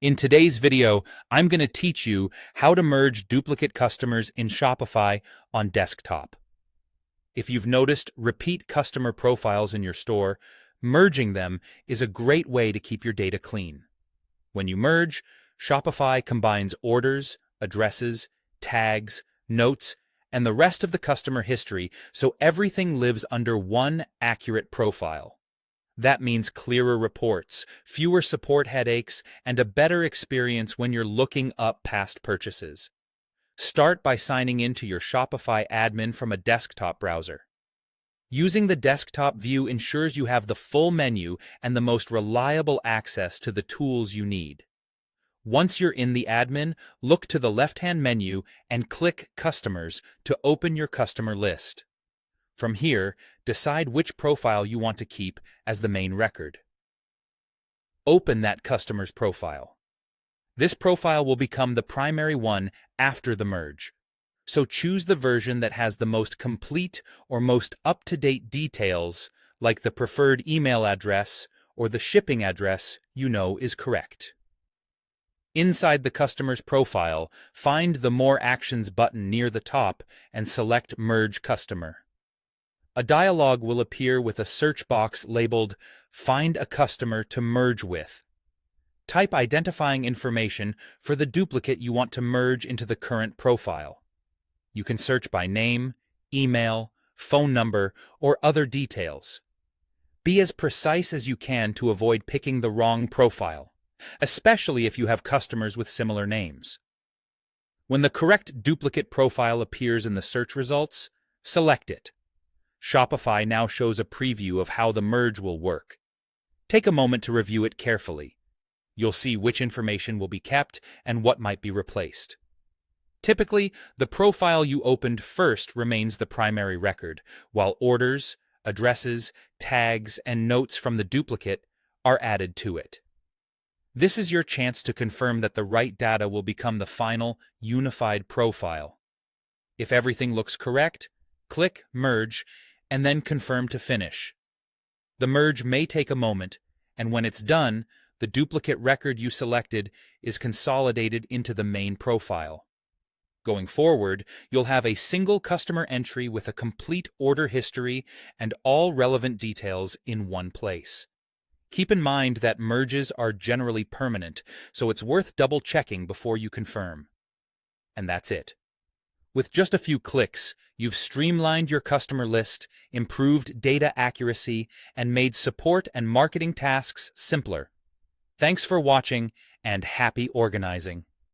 In today's video, I'm going to teach you how to merge duplicate customers in Shopify on desktop. If you've noticed repeat customer profiles in your store, merging them is a great way to keep your data clean. When you merge, Shopify combines orders, addresses, tags, notes, and the rest of the customer history so everything lives under one accurate profile. That means clearer reports, fewer support headaches, and a better experience when you're looking up past purchases. Start by signing in to your Shopify admin from a desktop browser. Using the desktop view ensures you have the full menu and the most reliable access to the tools you need. Once you're in the admin, look to the left-hand menu and click Customers to open your customer list. From here, decide which profile you want to keep as the main record. Open that customer's profile. This profile will become the primary one after the merge. So choose the version that has the most complete or most up-to-date details, like the preferred email address or the shipping address you know is correct. Inside the customer's profile, find the More Actions button near the top and select Merge Customer. A dialog will appear with a search box labeled Find a Customer to Merge With. Type identifying information for the duplicate you want to merge into the current profile. You can search by name, email, phone number, or other details. Be as precise as you can to avoid picking the wrong profile, especially if you have customers with similar names. When the correct duplicate profile appears in the search results, select it. Shopify now shows a preview of how the merge will work. Take a moment to review it carefully. You'll see which information will be kept and what might be replaced. Typically, the profile you opened first remains the primary record, while orders, addresses, tags, and notes from the duplicate are added to it. This is your chance to confirm that the right data will become the final, unified profile. If everything looks correct, click Merge and then confirm to finish. The merge may take a moment, and when it's done, the duplicate record you selected is consolidated into the main profile. Going forward, you'll have a single customer entry with a complete order history and all relevant details in one place. Keep in mind that merges are generally permanent, so it's worth double-checking before you confirm. And that's it. With just a few clicks, you've streamlined your customer list, improved data accuracy, and made support and marketing tasks simpler. Thanks for watching, and happy organizing!